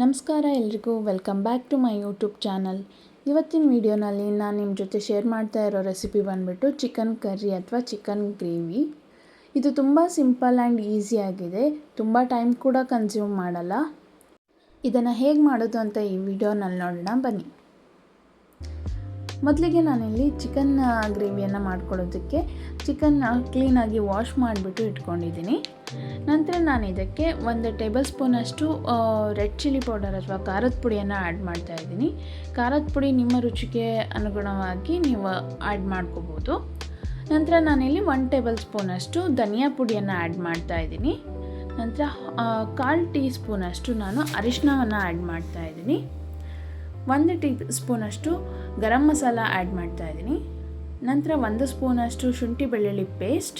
ನಮಸ್ಕಾರ ಎಲ್ರಿಗೂ welcome back to my YouTube channel. ಇವತ್ತಿನ ವಿಡಿಯೋನಲ್ಲಿ ನಾನು ನಿಮ್ಮ ಜೊತೆ ಶೇರ್ ಮಾಡ್ತಾ ಇರೋ ರೆಸಿಪಿ ಬಂದುಬಿಟ್ಟು ಚಿಕನ್ ಕರ್ರಿ ಅಥವಾ ಚಿಕನ್ ಗ್ರೇವಿ. ಇದು ತುಂಬ ಸಿಂಪಲ್ ಆ್ಯಂಡ್ ಈಸಿಯಾಗಿದೆ, ತುಂಬ ಟೈಮ್ ಕೂಡ ಕನ್ಸ್ಯೂಮ್ ಮಾಡಲ್ಲ. ಇದನ್ನು ಹೇಗೆ ಮಾಡೋದು ಅಂತ ಈ ವಿಡಿಯೋನಲ್ಲಿ ನೋಡೋಣ ಬನ್ನಿ. ಮೊದಲಿಗೆ ನಾನಿಲ್ಲಿ ಚಿಕನ್ ಗ್ರೇವಿಯನ್ನು ಮಾಡ್ಕೊಳ್ಳೋದಕ್ಕೆ ಚಿಕನ್ನ ಕ್ಲೀನಾಗಿ ವಾಶ್ ಮಾಡಿಬಿಟ್ಟು ಇಟ್ಕೊಂಡಿದ್ದೀನಿ. ನಂತರ ನಾನು ಇದಕ್ಕೆ 1 ಟೇಬಲ್ ಸ್ಪೂನಷ್ಟು ರೆಡ್ ಚಿಲ್ಲಿ ಪೌಡರ್ ಅಥವಾ ಖಾರದ ಪುಡಿಯನ್ನು ಆ್ಯಡ್ ಮಾಡ್ತಾಯಿದ್ದೀನಿ. ಖಾರದ ಪುಡಿ ನಿಮ್ಮ ರುಚಿಗೆ ಅನುಗುಣವಾಗಿ ನೀವು ಆ್ಯಡ್ ಮಾಡ್ಕೋಬೋದು. ನಂತರ ನಾನಿಲ್ಲಿ 1 ಟೇಬಲ್ ಸ್ಪೂನಷ್ಟು ಧನಿಯಾ ಪುಡಿಯನ್ನು ಆ್ಯಡ್ ಮಾಡ್ತಾಯಿದ್ದೀನಿ. ನಂತರ 1/4 ಟೀ ಸ್ಪೂನಷ್ಟು ನಾನು ಅರಿಶಿಣವನ್ನು ಆ್ಯಡ್ ಮಾಡ್ತಾಯಿದ್ದೀನಿ. 1 ಟೀ ಸ್ಪೂನಷ್ಟು ಗರಂ ಮಸಾಲ ಆ್ಯಡ್ ಮಾಡ್ತಾಯಿದ್ದೀನಿ. ನಂತರ 1 ಸ್ಪೂನಷ್ಟು ಶುಂಠಿ ಬೆಳ್ಳುಳ್ಳಿ ಪೇಸ್ಟ್,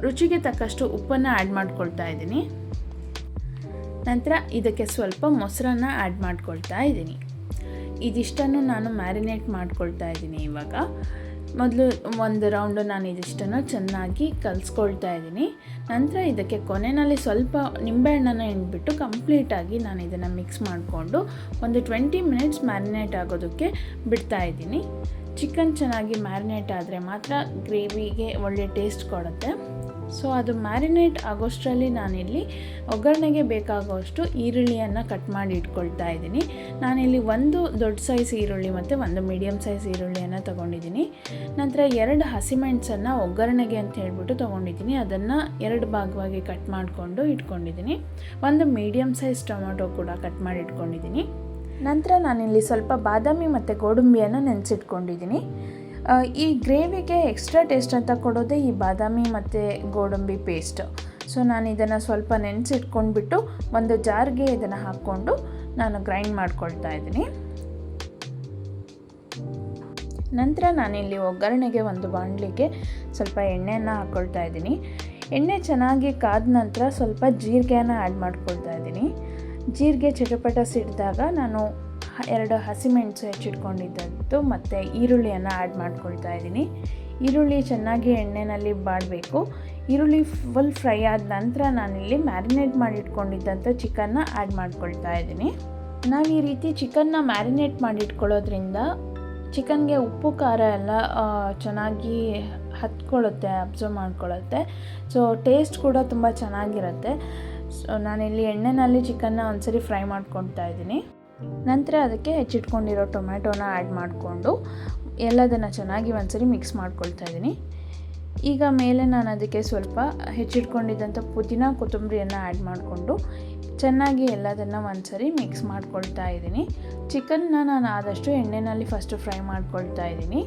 ರುಚಿಗೆ ತಕ್ಕಷ್ಟು ಉಪ್ಪನ್ನು ಆ್ಯಡ್ ಮಾಡ್ಕೊಳ್ತಾ ಇದ್ದೀನಿ. ನಂತರ ಇದಕ್ಕೆ ಸ್ವಲ್ಪ ಮೊಸರನ್ನು ಆ್ಯಡ್ ಮಾಡ್ಕೊಳ್ತಾ ಇದ್ದೀನಿ. ಇದಿಷ್ಟನ್ನು ನಾನು ಮ್ಯಾರಿನೇಟ್ ಮಾಡ್ಕೊಳ್ತಾ ಇದ್ದೀನಿ. ಇವಾಗ ಮೊದಲು 1 ರೌಂಡು ನಾನು ಇದಿಷ್ಟನ್ನು ಚೆನ್ನಾಗಿ ಕಲಿಸ್ಕೊಳ್ತಾ ಇದ್ದೀನಿ. ನಂತರ ಇದಕ್ಕೆ ಕೊನೆಯಲ್ಲಿ ಸ್ವಲ್ಪ ನಿಂಬೆಹಣ್ಣನ್ನು ಹಿಂಡ್ಬಿಟ್ಟು ಕಂಪ್ಲೀಟಾಗಿ ನಾನು ಇದನ್ನು ಮಿಕ್ಸ್ ಮಾಡಿಕೊಂಡು ಒಂದು 20 ಮಿನಿಟ್ಸ್ ಮ್ಯಾರಿನೇಟ್ ಆಗೋದಕ್ಕೆ ಬಿಡ್ತಾ ಇದ್ದೀನಿ. ಚಿಕನ್ ಚೆನ್ನಾಗಿ ಮ್ಯಾರಿನೇಟ್ ಆದರೆ ಮಾತ್ರ ಗ್ರೇವಿಗೆ ಒಳ್ಳೆ ಟೇಸ್ಟ್ ಕೊಡುತ್ತೆ. ಸೊ ಅದು ಮ್ಯಾರಿನೇಟ್ ಆಗೋಷ್ಟರಲ್ಲಿ ನಾನಿಲ್ಲಿ ಒಗ್ಗರಣೆಗೆ ಬೇಕಾಗುವಷ್ಟು ಈರುಳ್ಳಿಯನ್ನು ಕಟ್ ಮಾಡಿ ಇಟ್ಕೊಳ್ತಾ ಇದ್ದೀನಿ. ನಾನಿಲ್ಲಿ 1 ದೊಡ್ಡ ಸೈಜ್ ಈರುಳ್ಳಿ ಮತ್ತು 1 ಮೀಡಿಯಮ್ ಸೈಜ್ ಈರುಳ್ಳಿಯನ್ನು ತೊಗೊಂಡಿದ್ದೀನಿ. ನಂತರ 2 ಹಸಿಮೆಣಸನ್ನು ಒಗ್ಗರಣೆಗೆ ಅಂತ ಹೇಳ್ಬಿಟ್ಟು ತೊಗೊಂಡಿದ್ದೀನಿ. ಅದನ್ನು 2 ಭಾಗವಾಗಿ ಕಟ್ ಮಾಡಿಕೊಂಡು ಇಟ್ಕೊಂಡಿದ್ದೀನಿ. 1 ಮೀಡಿಯಮ್ ಸೈಜ್ ಟೊಮೊಟೊ ಕೂಡ ಕಟ್ ಮಾಡಿ ಇಟ್ಕೊಂಡಿದ್ದೀನಿ. ನಂತರ ನಾನಿಲ್ಲಿ ಸ್ವಲ್ಪ ಬಾದಾಮಿ ಮತ್ತು ಗೋಡಂಬಿಯನ್ನು ನೆನೆಸಿಟ್ಕೊಂಡಿದ್ದೀನಿ. ಈ ಗ್ರೇವಿಗೆ ಎಕ್ಸ್ಟ್ರಾ ಟೇಸ್ಟ್ ಅಂತ ಕೊಡೋದೇ ಈ ಬಾದಾಮಿ ಮತ್ತು ಗೋಡಂಬಿ ಪೇಸ್ಟ್. ಸೊ ನಾನು ಇದನ್ನು ಸ್ವಲ್ಪ ನೆನೆಸಿಟ್ಕೊಂಡ್ಬಿಟ್ಟು ಒಂದು ಜಾರ್ಗೆ ಇದನ್ನು ಹಾಕ್ಕೊಂಡು ನಾನು ಗ್ರೈಂಡ್ ಮಾಡ್ಕೊಳ್ತಾ ಇದ್ದೀನಿ. ನಂತರ ನಾನಿಲ್ಲಿ ಒಗ್ಗರಣೆಗೆ ಒಂದು ಬಾಣಲಿಗೆ ಸ್ವಲ್ಪ ಎಣ್ಣೆಯನ್ನು ಹಾಕ್ಕೊಳ್ತಾ ಇದ್ದೀನಿ. ಎಣ್ಣೆ ಚೆನ್ನಾಗಿ ಕಾದ ನಂತರ ಸ್ವಲ್ಪ ಜೀರಿಗೆಯನ್ನು ಆ್ಯಡ್ ಮಾಡ್ಕೊಳ್ತಾ ಇದ್ದೀನಿ. ಜೀರಿಗೆ ಚಿಟಪಟ ಸಿಡಿದಾಗ ನಾನು 2 ಹಸಿಮೆಣಸು ಹೆಚ್ಚಿಟ್ಕೊಂಡಿದ್ದು ಮತ್ತು ಈರುಳ್ಳಿಯನ್ನು ಆ್ಯಡ್ ಮಾಡ್ಕೊಳ್ತಾ ಇದ್ದೀನಿ. ಈರುಳ್ಳಿ ಚೆನ್ನಾಗಿ ಎಣ್ಣೆಯಲ್ಲಿ ಬಾಡಬೇಕು. ಈರುಳ್ಳಿ ಫುಲ್ ಫ್ರೈ ಆದ ನಂತರ ನಾನಿಲ್ಲಿ ಮ್ಯಾರಿನೇಟ್ ಮಾಡಿಟ್ಕೊಂಡಿದ್ದಂಥ ಚಿಕನ್ನ ಆ್ಯಡ್ ಮಾಡ್ಕೊಳ್ತಾ ಇದ್ದೀನಿ. ನಾವು ಈ ರೀತಿ ಚಿಕನ್ನ ಮ್ಯಾರಿನೇಟ್ ಮಾಡಿಟ್ಕೊಳ್ಳೋದ್ರಿಂದ ಚಿಕನ್ಗೆ ಉಪ್ಪು ಖಾರ ಎಲ್ಲ ಚೆನ್ನಾಗಿ ಹತ್ಕೊಳ್ಳುತ್ತೆ, ಅಬ್ಸರ್ವ್ ಮಾಡ್ಕೊಳ್ಳುತ್ತೆ. ಸೊ ಟೇಸ್ಟ್ ಕೂಡ ತುಂಬ ಚೆನ್ನಾಗಿರುತ್ತೆ. ಸೊ ನಾನಿಲ್ಲಿ ಎಣ್ಣೆಯಲ್ಲಿ ಚಿಕನ್ನ ಒಂದ್ಸರಿ ಫ್ರೈ ಮಾಡ್ಕೊಳ್ತಾ ಇದ್ದೀನಿ. ನಂತರ ಅದಕ್ಕೆ ಹೆಚ್ಚಿಟ್ಕೊಂಡಿರೋ ಟೊಮ್ಯಾಟೋನ ಆ್ಯಡ್ ಮಾಡಿಕೊಂಡು ಎಲ್ಲದನ್ನು ಚೆನ್ನಾಗಿ ಒಂದ್ಸರಿ ಮಿಕ್ಸ್ ಮಾಡ್ಕೊಳ್ತಾ ಇದ್ದೀನಿ. ಈಗ ಮೇಲೆ ನಾನು ಅದಕ್ಕೆ ಸ್ವಲ್ಪ ಹೆಚ್ಚಿಟ್ಕೊಂಡಿದ್ದಂಥ ಪುದೀನ ಕೊತ್ತಂಬರಿಯನ್ನು ಆ್ಯಡ್ ಮಾಡಿಕೊಂಡು ಚೆನ್ನಾಗಿ ಎಲ್ಲದನ್ನು ಒಂದ್ಸರಿ ಮಿಕ್ಸ್ ಮಾಡ್ಕೊಳ್ತಾ ಇದ್ದೀನಿ. ಚಿಕನ್ನ ನಾನು ಆದಷ್ಟು ಎಣ್ಣೆಯಲ್ಲಿ ಫಸ್ಟು ಫ್ರೈ ಮಾಡ್ಕೊಳ್ತಾ ಇದ್ದೀನಿ.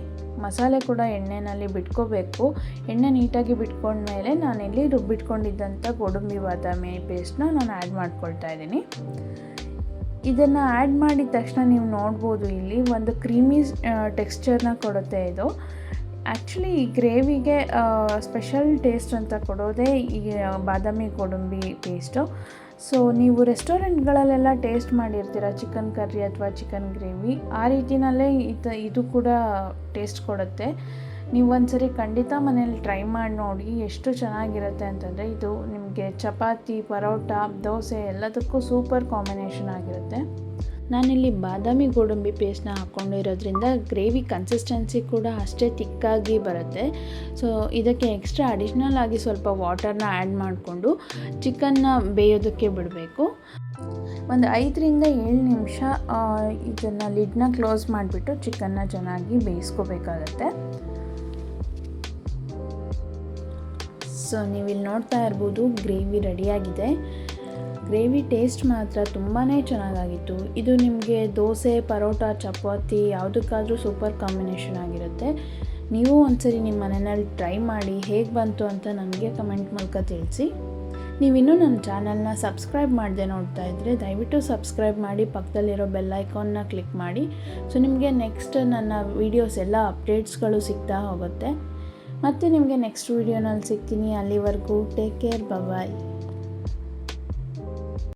ಮಸಾಲೆ ಕೂಡ ಎಣ್ಣೆಯಲ್ಲಿ ಬಿಟ್ಕೋಬೇಕು. ಎಣ್ಣೆ ನೀಟಾಗಿ ಬಿಟ್ಕೊಂಡ್ಮೇಲೆ ನಾನಿಲ್ಲಿ ರುಬ್ಬಿಟ್ಕೊಂಡಿದ್ದಂಥ ಗೋಡಂಬಿ ಬಾದಾಮಿ ಪೇಸ್ಟ್ನ ನಾನು ಆ್ಯಡ್ ಮಾಡ್ಕೊಳ್ತಾ ಇದ್ದೀನಿ. ಇದನ್ನು ಆ್ಯಡ್ ಮಾಡಿದ ತಕ್ಷಣ ನೀವು ನೋಡ್ಬೋದು ಇಲ್ಲಿ ಒಂದು ಕ್ರೀಮಿ ಟೆಕ್ಸ್ಚರ್ನ ಕೊಡುತ್ತೆ ಇದು. ಆ್ಯಕ್ಚುಲಿ ಈ ಗ್ರೇವಿಗೆ ಸ್ಪೆಷಲ್ ಟೇಸ್ಟ್ ಅಂತ ಕೊಡೋದೇ ಈ ಬಾದಾಮಿ ಗೋಡಂಬಿ ಪೇಸ್ಟು. ಸೊ ನೀವು ರೆಸ್ಟೋರೆಂಟ್ಗಳಲ್ಲೆಲ್ಲ ಟೇಸ್ಟ್ ಮಾಡಿರ್ತೀರ ಚಿಕನ್ ಕರ್ರಿ ಅಥವಾ ಚಿಕನ್ ಗ್ರೇವಿ, ಆ ರೀತಿಯಲ್ಲೇ ಇದು ಕೂಡ ಟೇಸ್ಟ್ ಕೊಡುತ್ತೆ. ನೀವು ಒಂದ್ಸರಿ ಖಂಡಿತ ಮನೇಲಿ ಟ್ರೈ ಮಾಡಿ ನೋಡಿ, ಎಷ್ಟು ಚೆನ್ನಾಗಿರುತ್ತೆ ಅಂತಂದರೆ ಇದು ನಿಮಗೆ ಚಪಾತಿ, ಪರೋಟ, ದೋಸೆ ಎಲ್ಲದಕ್ಕೂ ಸೂಪರ್ ಕಾಂಬಿನೇಷನ್ ಆಗಿರುತ್ತೆ. ನಾನಿಲ್ಲಿ ಬಾದಾಮಿ ಗೋಡಂಬಿ ಪೇಸ್ಟ್ನ ಹಾಕ್ಕೊಂಡಿರೋದ್ರಿಂದ ಗ್ರೇವಿ ಕನ್ಸಿಸ್ಟೆನ್ಸಿ ಕೂಡ ಅಷ್ಟೇ ತಿಕ್ಕಾಗಿ ಬರುತ್ತೆ. ಸೊ ಇದಕ್ಕೆ ಎಕ್ಸ್ಟ್ರಾ ಅಡಿಷ್ನಲ್ ಆಗಿ ಸ್ವಲ್ಪ ವಾಟರ್ನ ಆ್ಯಡ್ ಮಾಡಿಕೊಂಡು ಚಿಕನ್ನ ಬೇಯೋದಕ್ಕೆ ಬಿಡಬೇಕು. ಒಂದು 5ರಿಂದ 7 ನಿಮಿಷ ಇದನ್ನು ಲಿಡ್ನ ಕ್ಲೋಸ್ ಮಾಡಿಬಿಟ್ಟು ಚಿಕನ್ನ ಚೆನ್ನಾಗಿ ಬೇಯಿಸ್ಕೋಬೇಕಾಗತ್ತೆ. ಸೊ ನೀವಿಲ್ಲಿ ನೋಡ್ತಾ ಇರ್ಬೋದು ಗ್ರೇವಿ ರೆಡಿಯಾಗಿದೆ. ಗ್ರೇವಿ ಟೇಸ್ಟ್ ಮಾತ್ರ ತುಂಬಾ ಚೆನ್ನಾಗಾಗಿತ್ತು. ಇದು ನಿಮಗೆ ದೋಸೆ, ಪರೋಟ, ಚಪಾತಿ ಯಾವುದಕ್ಕಾದರೂ ಸೂಪರ್ ಕಾಂಬಿನೇಷನ್ ಆಗಿರುತ್ತೆ. ನೀವು ಒಂದ್ಸರಿ ನಿಮ್ಮ ಮನೆಯಲ್ಲಿ ಟ್ರೈ ಮಾಡಿ ಹೇಗೆ ಬಂತು ಅಂತ ನನಗೆ ಕಮೆಂಟ್ ಮೂಲಕ ತಿಳಿಸಿ. ನೀವಿನ್ನೂ ನನ್ನ ಚಾನಲ್ನ ಸಬ್ಸ್ಕ್ರೈಬ್ ಮಾಡದೆ ನೋಡ್ತಾ ಇದ್ದರೆ ದಯವಿಟ್ಟು ಸಬ್ಸ್ಕ್ರೈಬ್ ಮಾಡಿ, ಪಕ್ಕದಲ್ಲಿರೋ ಬೆಲ್ ಐಕಾನ್ನ ಕ್ಲಿಕ್ ಮಾಡಿ. ಸೊ ನಿಮಗೆ ನೆಕ್ಸ್ಟ್ ನನ್ನ ವೀಡಿಯೋಸ್ ಎಲ್ಲ ಅಪ್ಡೇಟ್ಸ್ಗಳು ಸಿಗ್ತಾ ಹೋಗುತ್ತೆ. ಮತ್ತು ನಿಮಗೆ ನೆಕ್ಸ್ಟ್ ವೀಡಿಯೋನಲ್ಲಿ ಸಿಗ್ತೀನಿ. ಅಲ್ಲಿವರೆಗೂ ಟೇಕ್ ಕೇರ್, ಬಾಯ್.